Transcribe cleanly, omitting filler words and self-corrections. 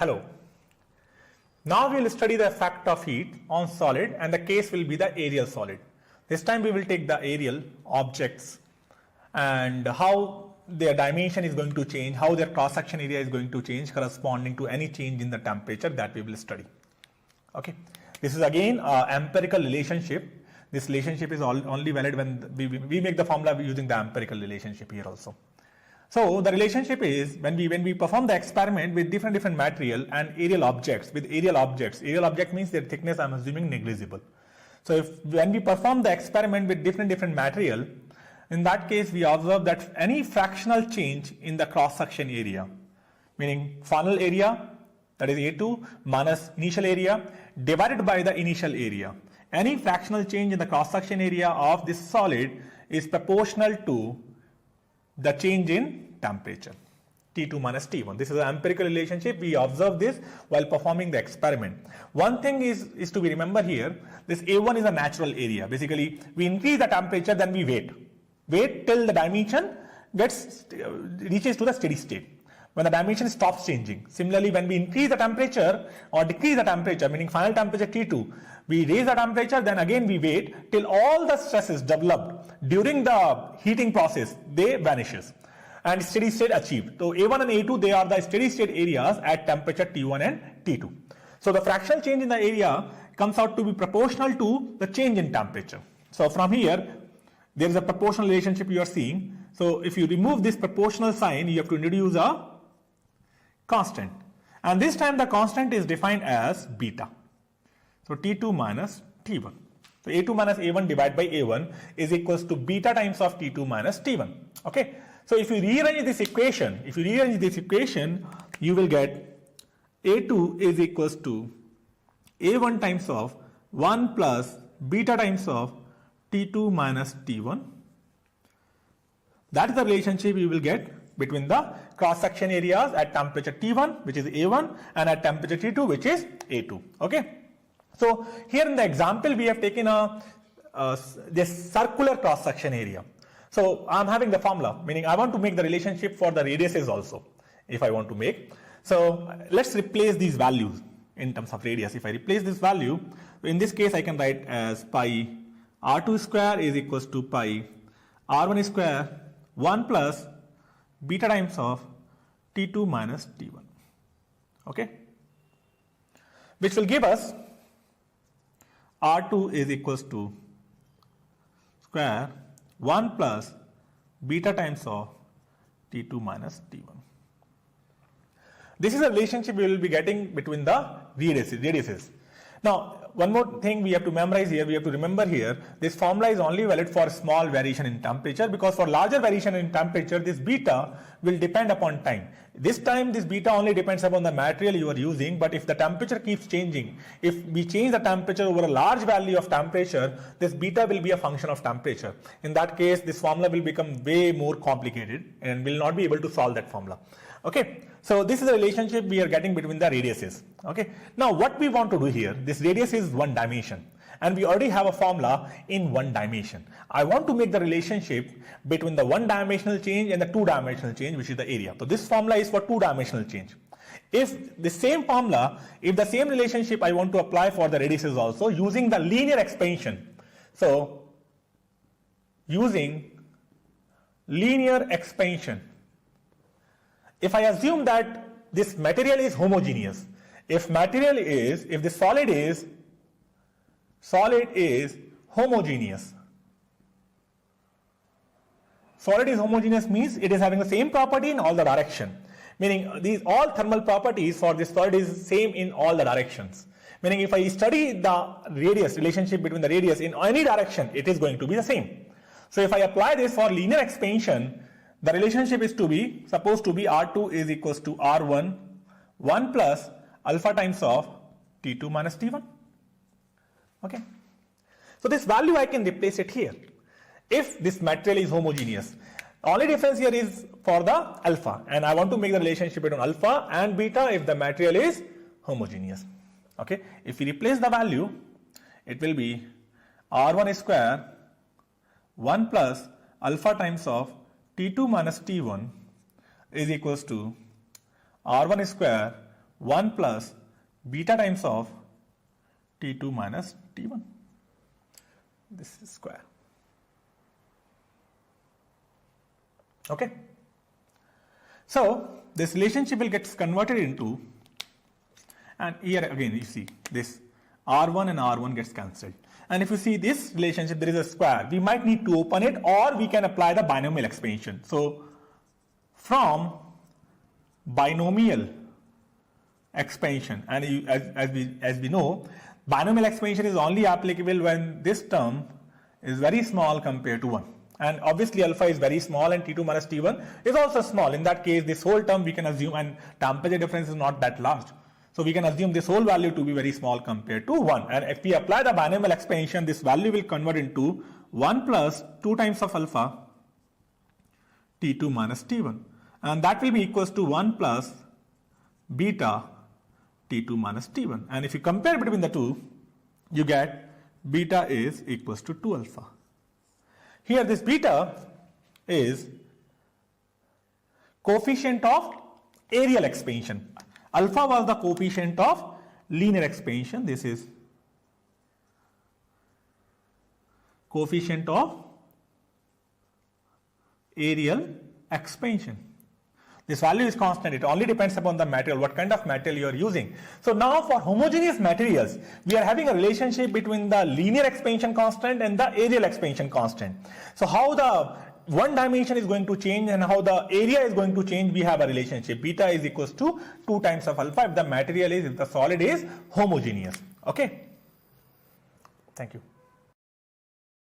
Hello. Now we will study the effect of heat on solid, and the case will be the areal solid. This time we will take the areal objects and how their dimension is going to change, how their cross section area is going to change corresponding to any change in the temperature that we will study. Okay. This is again empirical relationship. This relationship is only valid when we make the formula using the empirical relationship here also. So the relationship is when we perform the experiment with different material and areal objects, areal object means their thickness I am assuming negligible. So when we perform the experiment with different material, in that case we observe that any fractional change in the cross section area, meaning final area, that is A2 minus initial area divided by the initial area. Any fractional change in the cross section area of this solid is proportional to the change in temperature, T2 minus T1. This is an empirical relationship. We observe this while performing the experiment. One thing is to be remembered here, this A1 is a natural area. Basically, we increase the temperature, then we wait till the dimension reaches to the steady state, when the dimension stops changing. Similarly, when we increase the temperature or decrease the temperature, meaning final temperature T2, we raise the temperature, then again we wait till all the stresses developed during the heating process, they vanishes and steady state achieved. So A1 and A2, they are the steady state areas at temperature T1 and T2. So the fractional change in the area comes out to be proportional to the change in temperature. So from here, there is a proportional relationship you are seeing. So if you remove this proportional sign, you have to introduce a constant, and this time the constant is defined as beta. So T2 minus T1. So A2 minus A1 divided by A1 is equals to beta times of T2 minus T1. Okay. So if you rearrange this equation, you will get A2 is equals to A1 times of 1 plus beta times of T2 minus T1. That is the relationship you will get between the cross section areas at temperature T1, which is A1, and at temperature T2, which is A2. Okay. So here in the example we have taken this circular cross section area. So I am having the formula, meaning I want to make the relationship for the radiuses also, if I want to make. So let's replace these values in terms of radius. If I replace this value, in this case I can write as pi r2 square is equals to pi r1 square 1 plus beta times of T2 minus T1. Okay, which will give us R2 is equals to square 1 plus beta times of T2 minus T1. This is a relationship we will be getting between the radiuses. Now, one more thing we have to memorize here, we have to remember here, this formula is only valid for small variation in temperature, because for larger variation in temperature, this beta will depend upon time. This time, this beta only depends upon the material you are using, but if the temperature keeps changing, if we change the temperature over a large value of temperature, this beta will be a function of temperature. In that case, this formula will become way more complicated and will not be able to solve that formula. Okay, so this is a relationship we are getting between the radiuses. Okay, now what we want to do here, this radius is one dimension and we already have a formula in one dimension. I want to make the relationship between the one dimensional change and the two dimensional change, which is the area. So this formula is for two dimensional change. If the same formula, if the same relationship I want to apply for the radiuses also using the linear expansion. So using linear expansion, if I assume that this material is homogeneous, if the solid is homogeneous. Solid is homogeneous means it is having the same property in all the direction. Meaning these all thermal properties for this solid is same in all the directions. Meaning if I study the radius, relationship between the radius in any direction, it is going to be the same. So if I apply this for linear expansion, the relationship is supposed to be R2 is equals to R1 1 plus alpha times of T2 minus T1. Okay. So this value I can replace it here. If this material is homogeneous, only difference here is for the alpha, and I want to make the relationship between alpha and beta if the material is homogeneous. Okay. If we replace the value, it will be R1 square 1 plus alpha times of T2 minus T1 is equals to R1 square 1 plus beta times of T2 minus T1. This is square. Okay. So this relationship will get converted into, and here again you see this R1 and R1 gets cancelled. And if you see this relationship, there is a square. We might need to open it, or we can apply the binomial expansion. So from binomial expansion, and as we know, binomial expansion is only applicable when this term is very small compared to 1. And obviously alpha is very small and T2 minus T1 is also small. In that case, this whole term we can assume, and temperature difference is not that large. So we can assume this whole value to be very small compared to 1. And if we apply the binomial expansion, this value will convert into 1 plus 2 times of alpha T2 minus T1. And that will be equals to 1 plus beta T2 minus T1. And if you compare between the two, you get beta is equals to 2 alpha. Here this beta is coefficient of areal expansion. Alpha was the coefficient of linear expansion. This is coefficient of areal expansion. This value is constant. It only depends upon the material, what kind of material you are using. So now for homogeneous materials, we are having a relationship between the linear expansion constant and the areal expansion constant. So how the one dimension is going to change and how the area is going to change, we have a relationship. Beta is equals to 2 times of alpha if the material is, if the solid is homogeneous. Okay. Thank you.